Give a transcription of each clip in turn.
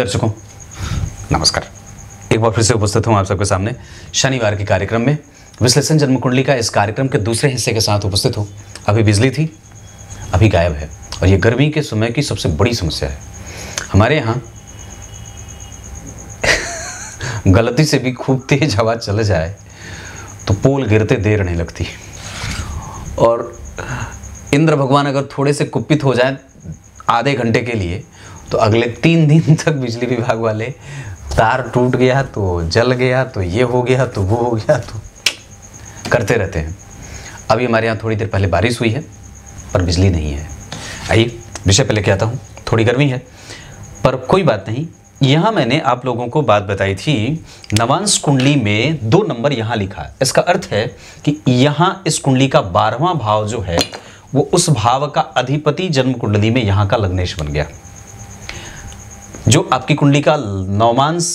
दर्शकों नमस्कार। एक बार फिर से उपस्थित हूं आप सबके सामने शनिवार के कार्यक्रम में विश्लेषण जन्म कुंडली का। इस कार्यक्रम के दूसरे हिस्से के साथ उपस्थित हूं। अभी बिजली थी, अभी गायब है और ये गर्मी के समय की सबसे बड़ी समस्या है। हमारे यहाँ गलती से भी खूब तेज हवा चल जाए तो पोल गिरते देर नहीं लगती, और इंद्र भगवान अगर थोड़े से कुपित हो जाए आधे घंटे के लिए तो अगले 3 दिन तक बिजली विभाग वाले तार टूट गया तो जल गया तो ये हो गया तो वो हो गया तो करते रहते हैं। अभी हमारे यहाँ थोड़ी देर पहले बारिश हुई है पर बिजली नहीं है। आइए विषय पे लेके आता हूँ। थोड़ी गर्मी है पर कोई बात नहीं। यहाँ मैंने आप लोगों को बात बताई थी, नवांश कुंडली में 2 नंबर यहाँ लिखा है। इसका अर्थ है कि यहाँ इस कुंडली का 12वां भाव जो है वो उस भाव का अधिपति जन्म कुंडली में यहाँ का लग्नेश बन गया। जो आपकी कुंडली का नवमांश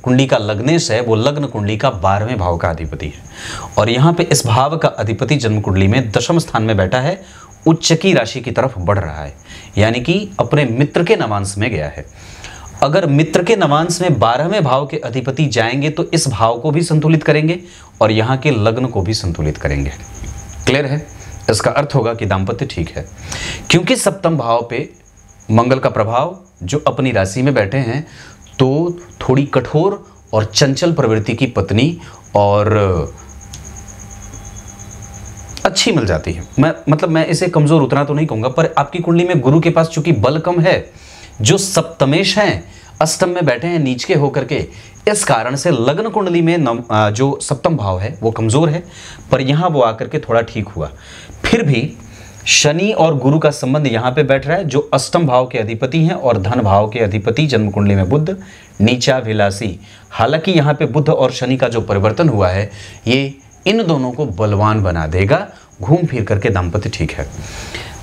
कुंडली का लग्नेश है वो लग्न कुंडली का 12वें भाव का अधिपति है, और यहाँ पे इस भाव का अधिपति जन्म कुंडली में 10वें स्थान में बैठा है, उच्च की राशि की तरफ बढ़ रहा है, यानी कि अपने मित्र के नवांश में गया है। अगर मित्र के नवांश में 12वें भाव के अधिपति जाएंगे तो इस भाव को भी संतुलित करेंगे और यहाँ के लग्न को भी संतुलित करेंगे। क्लियर है? इसका अर्थ होगा कि दाम्पत्य ठीक है, क्योंकि सप्तम भाव पे मंगल का प्रभाव जो अपनी राशि में बैठे हैं तो थोड़ी कठोर और चंचल प्रवृत्ति की पत्नी और अच्छी मिल जाती है। मैं इसे कमजोर उतना तो नहीं कहूंगा, पर आपकी कुंडली में गुरु के पास चूंकि बल कम है, जो सप्तमेश हैं अष्टम में बैठे हैं नीच के होकर के, इस कारण से लग्न कुंडली में जो सप्तम भाव है वो कमजोर है, पर यहाँ वो आकर के थोड़ा ठीक हुआ। फिर भी शनि और गुरु का संबंध यहाँ पे बैठ रहा है, जो अष्टम भाव के अधिपति हैं, और धन भाव के अधिपति जन्म कुंडली में बुध नीचा विलासी। हालांकि यहाँ पे बुध और शनि का जो परिवर्तन हुआ है ये इन दोनों को बलवान बना देगा। घूम फिर करके दाम्पत्य ठीक है।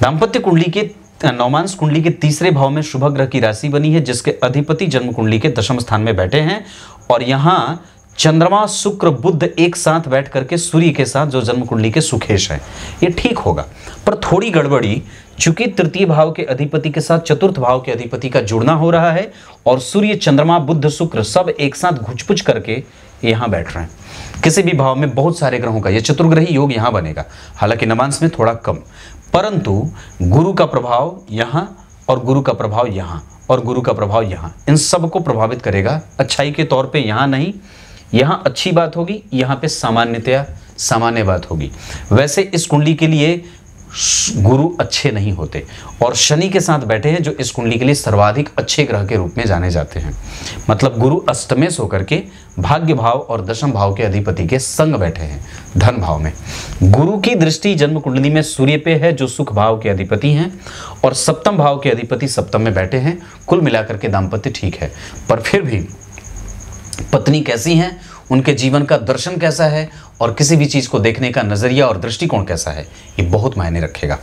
दाम्पत्य कुंडली के नवमांश कुंडली के 3रे भाव में शुभ ग्रह की राशि बनी है, जिसके अधिपति जन्म कुंडली के 10वें स्थान में बैठे हैं, और यहाँ चंद्रमा शुक्र बुध एक साथ बैठ करके सूर्य के साथ जो जन्म कुंडली के सुखेश है, ये ठीक होगा। पर थोड़ी गड़बड़ी, चूंकि 3य भाव के अधिपति के साथ 4th भाव के अधिपति का जुड़ना हो रहा है, और सूर्य चंद्रमा बुध शुक्र सब एक साथ घुचपुच करके यहाँ बैठ रहे हैं। किसी भी भाव में बहुत सारे ग्रहों का ये चतुर्ग्रही योग यहाँ बनेगा, हालांकि नवांश में थोड़ा कम, परंतु गुरु का प्रभाव यहाँ और गुरु का प्रभाव यहाँ और गुरु का प्रभाव यहाँ, इन सबको प्रभावित करेगा। अच्छाई के तौर पे यहाँ नहीं, यहाँ अच्छी बात होगी, यहाँ पे सामान्यतया सामान्य बात होगी। वैसे इस कुंडली के लिए गुरु अच्छे नहीं होते, और शनि के साथ बैठे हैं जो इस कुंडली के लिए सर्वाधिक अच्छे ग्रह के रूप में जाने जाते हैं। मतलब गुरु अष्टमेश होकर के भाग्य भाव और दशम भाव के अधिपति के संग बैठे हैं धन भाव में। गुरु की दृष्टि जन्म कुंडली में सूर्य पे है जो सुख भाव के अधिपति हैं, और सप्तम भाव के अधिपति सप्तम में बैठे हैं। कुल मिलाकर के दाम्पत्य ठीक है, पर फिर भी पत्नी कैसी हैं, उनके जीवन का दर्शन कैसा है, और किसी भी चीज को देखने का नजरिया और दृष्टिकोण कैसा है, ये बहुत मायने रखेगा।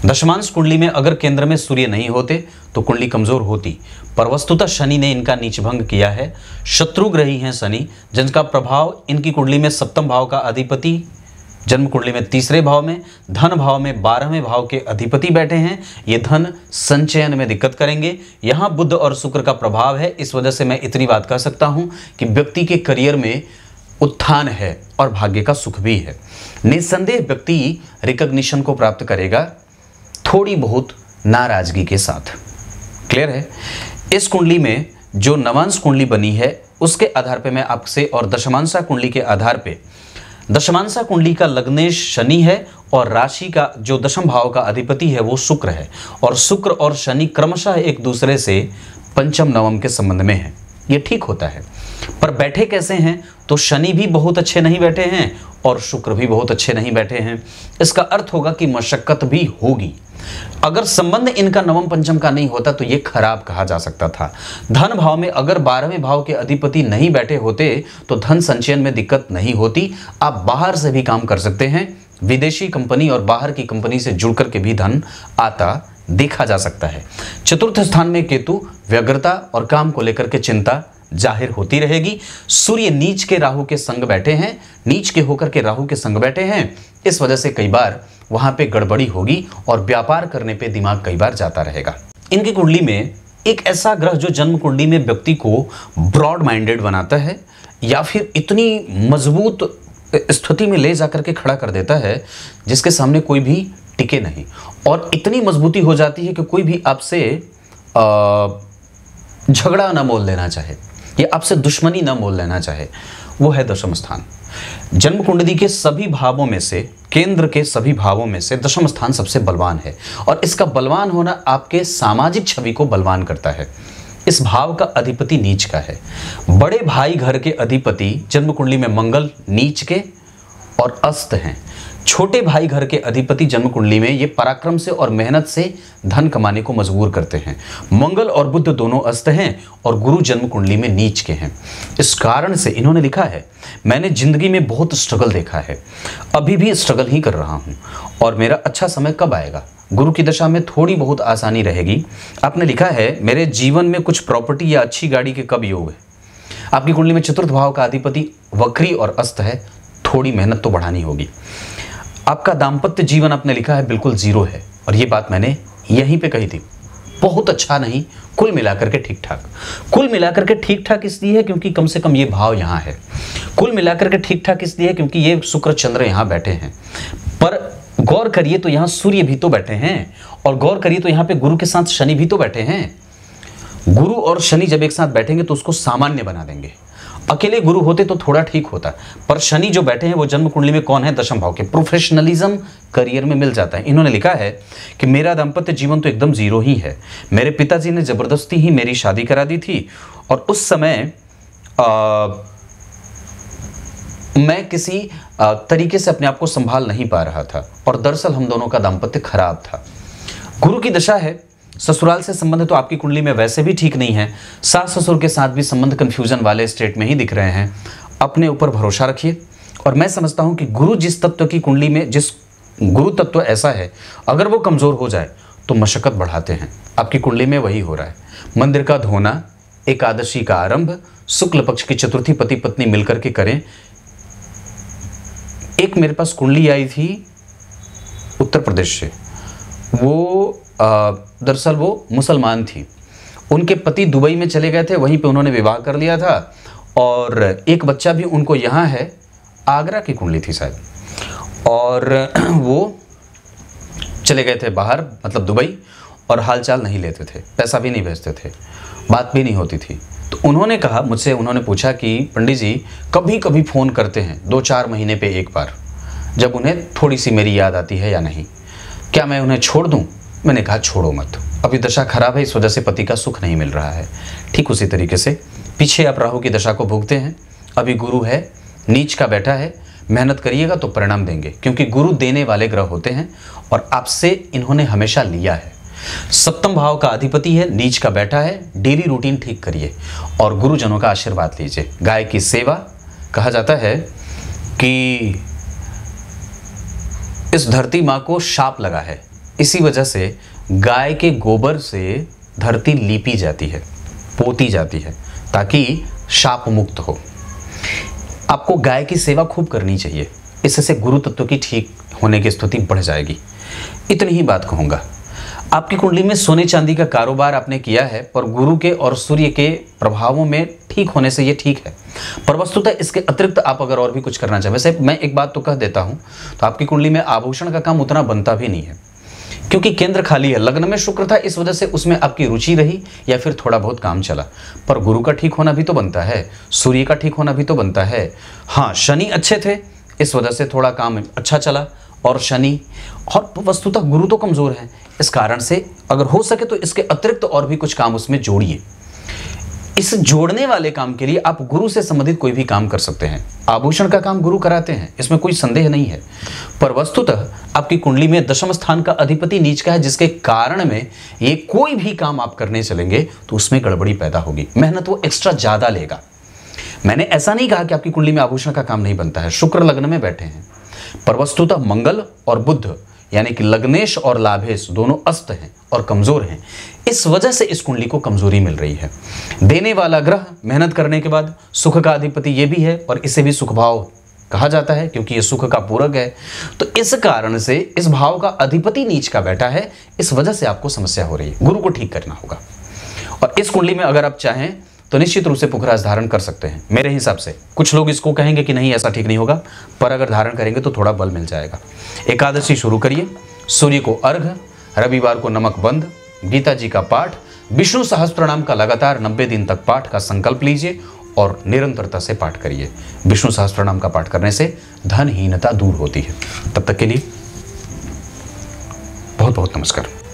दशमांश कुंडली में अगर केंद्र में सूर्य नहीं होते तो कुंडली कमजोर होती, पर वस्तुतः शनि ने इनका नीचभंग किया है। शत्रु ग्रही हैं शनि, जिनका प्रभाव इनकी कुंडली में सप्तम भाव का अधिपति जन्म कुंडली में 3रे भाव में, धन भाव में 12वें भाव के अधिपति बैठे हैं। ये धन संचयन में दिक्कत करेंगे। यहाँ बुध और शुक्र का प्रभाव है, इस वजह से मैं इतनी बात कह सकता हूँ कि व्यक्ति के करियर में उत्थान है और भाग्य का सुख भी है। निस्संदेह व्यक्ति रिकॉग्निशन को प्राप्त करेगा, थोड़ी बहुत नाराजगी के साथ। क्लियर है? इस कुंडली में जो नवांश कुंडली बनी है उसके आधार पे मैं आपसे, और दशमांशा कुंडली के आधार पे, दशमांशा कुंडली का लग्नेश शनि है और राशि का जो दशम भाव का अधिपति है वो शुक्र है, और शुक्र और शनि क्रमशः एक दूसरे से पंचम नवम के संबंध में है। ये ठीक होता है, पर बैठे कैसे हैं तो शनि भी बहुत अच्छे नहीं बैठे हैं और शुक्र भी बहुत अच्छे नहीं बैठे हैं। इसका अर्थ होगा कि मशक्कत भी होगी। अगर संबंध इनका नवम पंचम का नहीं होता तो ये खराब कहा जा सकता था। धन भाव में अगर 12वें भाव के अधिपति नहीं बैठे होते तो धन संचयन में दिक्कत नहीं होती। आप बाहर से भी काम कर सकते हैं, विदेशी कंपनी और बाहर की कंपनी से जुड़ करके भी धन आता देखा जा सकता है। 4th स्थान में केतु, व्यग्रता और काम को लेकर के चिंता जाहिर होती रहेगी। सूर्य नीच के राहु के संग बैठे हैं, नीच के होकर के राहु के संग बैठे हैं, इस वजह से कई बार वहां पे गड़बड़ी होगी और व्यापार करने पे दिमाग कई बार जाता रहेगा। इनकी कुंडली में एक ऐसा ग्रह जो जन्म कुंडली में व्यक्ति को ब्रॉड माइंडेड बनाता है या फिर इतनी मजबूत स्थिति में ले जाकर के खड़ा कर देता है जिसके सामने कोई भी टिके नहीं, और इतनी मजबूती हो जाती है कि कोई भी आपसे झगड़ा ना मोल लेना चाहे या आपसे दुश्मनी ना मोल लेना चाहे, वो है दशम स्थान। जन्म कुंडली के सभी भावों में से, केंद्र के सभी भावों में से दशम स्थान सबसे बलवान है, और इसका बलवान होना आपके सामाजिक छवि को बलवान करता है। इस भाव का अधिपति नीच का है। बड़े भाई घर के अधिपति जन्म कुंडली में मंगल नीच के और अस्त हैं। छोटे भाई घर के अधिपति जन्म कुंडली में ये पराक्रम से और मेहनत से धन कमाने को मजबूर करते हैं। मंगल और बुध दोनों अस्त हैं और गुरु जन्म कुंडली में नीच के हैं। इस कारण से इन्होंने लिखा है, मैंने जिंदगी में बहुत स्ट्रगल देखा है, अभी भी स्ट्रगल ही कर रहा हूँ, और मेरा अच्छा समय कब आएगा। गुरु की दशा में थोड़ी बहुत आसानी रहेगी। आपने लिखा है, मेरे जीवन में कुछ प्रॉपर्टी या अच्छी गाड़ी के कब योग है। आपकी कुंडली में चतुर्थ भाव का अधिपति वक्री और अस्त है, थोड़ी मेहनत तो बढ़ानी होगी। आपका दाम्पत्य जीवन आपने लिखा है बिल्कुल जीरो है, और ये बात मैंने यहीं पे कही थी। बहुत अच्छा नहीं, कुल मिलाकर के ठीक ठाक। कुल मिलाकर के ठीक ठाक इसलिए है क्योंकि कम से कम ये भाव यहाँ है। कुल मिलाकर के ठीक ठाक इसलिए है क्योंकि ये शुक्र चंद्र यहाँ बैठे हैं। पर गौर करिए तो यहाँ सूर्य भी तो बैठे हैं, और गौर करिए तो यहाँ पे गुरु के साथ शनि भी तो बैठे हैं। गुरु और शनि जब एक साथ बैठेंगे तो उसको सामान्य बना देंगे। अकेले गुरु होते तो थोड़ा ठीक होता, पर शनि जो बैठे हैं वो जन्म कुंडली में कौन है, दशम भाव के। प्रोफेशनलिज्म करियर में मिल जाता है। इन्होंने लिखा है कि मेरा दाम्पत्य जीवन तो एकदम जीरो ही है। मेरे पिताजी ने जबरदस्ती ही मेरी शादी करा दी थी, और उस समय मैं किसी तरीके से अपने आप को संभाल नहीं पा रहा था, और दरअसल हम दोनों का दाम्पत्य खराब था। गुरु की दशा है। ससुराल से संबंध तो आपकी कुंडली में वैसे भी ठीक नहीं है। सास ससुर के साथ भी संबंध कंफ्यूजन वाले स्टेट में ही दिख रहे हैं। अपने ऊपर भरोसा रखिए, और मैं समझता हूं कि गुरु जिस तत्व की कुंडली में, जिस गुरु तत्व ऐसा है, अगर वो कमजोर हो जाए तो मशक्कत बढ़ाते हैं। आपकी कुंडली में वही हो रहा है। मंदिर का धोना, एकादशी का आरंभ, शुक्ल पक्ष की चतुर्थी पति पत्नी मिलकर के करें। एक मेरे पास कुंडली आई थी उत्तर प्रदेश से, वो दरअसल वो मुसलमान थी। उनके पति दुबई में चले गए थे, वहीं पे उन्होंने विवाह कर लिया था, और एक बच्चा भी उनको यहाँ है। आगरा की कुंडली थी शायद, और वो चले गए थे बाहर, मतलब दुबई, और हालचाल नहीं लेते थे, पैसा भी नहीं भेजते थे, बात भी नहीं होती थी। तो उन्होंने कहा मुझसे, उन्होंने पूछा कि पंडित जी कभी कभी फ़ोन करते हैं 2-4 महीने पे एक बार, जब उन्हें थोड़ी सी मेरी याद आती है या नहीं, क्या मैं उन्हें छोड़ दूं। मैंने कहा छोड़ो मत, अभी दशा खराब है, इस वजह से पति का सुख नहीं मिल रहा है। ठीक उसी तरीके से पीछे आप राहु की दशा को भोगते हैं, अभी गुरु है, नीच का बैठा है, मेहनत करिएगा तो परिणाम देंगे, क्योंकि गुरु देने वाले ग्रह होते हैं और आपसे इन्होंने हमेशा लिया है। सप्तम भाव का अधिपति है, नीच का बैठा है। डेली रूटीन ठीक करिए और गुरुजनों का आशीर्वाद लीजिए। गाय की सेवा, कहा जाता है कि इस धरती माँ को शाप लगा है, इसी वजह से गाय के गोबर से धरती लीपी जाती है, पोती जाती है, ताकि शाप मुक्त हो। आपको गाय की सेवा खूब करनी चाहिए, इससे गुरु तत्व की ठीक होने की स्थिति बढ़ जाएगी। इतनी ही बात कहूँगा। आपकी कुंडली में सोने चांदी का कारोबार आपने किया है, पर गुरु के और सूर्य के प्रभावों में ठीक होने से ये ठीक है, पर वस्तुतः इसके अतिरिक्त आप अगर और भी कुछ करना चाहें। वैसे मैं एक बात तो कह देता हूँ, तो आपकी कुंडली में आभूषण का काम उतना बनता भी नहीं है, क्योंकि केंद्र खाली है। लग्न में शुक्र था, इस वजह से उसमें आपकी रुचि रही या फिर थोड़ा बहुत काम चला, पर गुरु का ठीक होना भी तो बनता है, सूर्य का ठीक होना भी तो बनता है। हाँ, शनि अच्छे थे, इस वजह से थोड़ा काम अच्छा चला, और शनि और वस्तुतः गुरु तो कमज़ोर है, इस कारण से अगर हो सके तो इसके अतिरिक्त और भी कुछ काम उसमें जोड़िए। इस जोड़ने वाले काम के लिए आप गुरु से संबंधित कोई भी काम कर सकते हैं। आभूषण का काम गुरु कराते हैं, इसमें कोई संदेह नहीं है, पर वस्तुतः आपकी कुंडली में दशम स्थान का अधिपति नीच का है, जिसके कारण में ये कोई भी काम आप करने चलेंगे तो उसमें गड़बड़ी पैदा होगी, मेहनत वो एक्स्ट्रा ज़्यादा लेगा। मैंने ऐसा नहीं कहा कि आपकी कुंडली में आभूषण का काम नहीं बनता है, शुक्र लग्न में बैठे हैं, पर वस्तुतः मंगल और बुध यानी कि लग्नेश और लाभेश दोनों अस्त हैं और कमजोर हैं, इस वजह से इस कुंडली को कमजोरी मिल रही है। देने वाला ग्रह मेहनत करने के बाद सुख का अधिपति ये भी है, और इसे भी सुख भाव कहा जाता है क्योंकि ये सुख का पूरक है। तो इस कारण से इस भाव का अधिपति नीच का बैठा है, इस वजह से आपको समस्या हो रही है, गुरु को ठीक करना होगा। और इस कुंडली में अगर आप चाहें तो निश्चित रूप से पुखराज धारण कर सकते हैं मेरे हिसाब से। कुछ लोग इसको कहेंगे कि नहीं ऐसा ठीक नहीं होगा, पर अगर धारण करेंगे तो थोड़ा बल मिल जाएगा। एकादशी शुरू करिए, सूर्य को अर्घ, रविवार को नमक बंद, गीता जी का पाठ, विष्णु सहस्त्रनाम का लगातार 90 दिन तक पाठ का संकल्प लीजिए और निरंतरता से पाठ करिए। विष्णु सहस्त्रनाम का पाठ करने से धनहीनता दूर होती है। तब तक के लिए बहुत बहुत नमस्कार।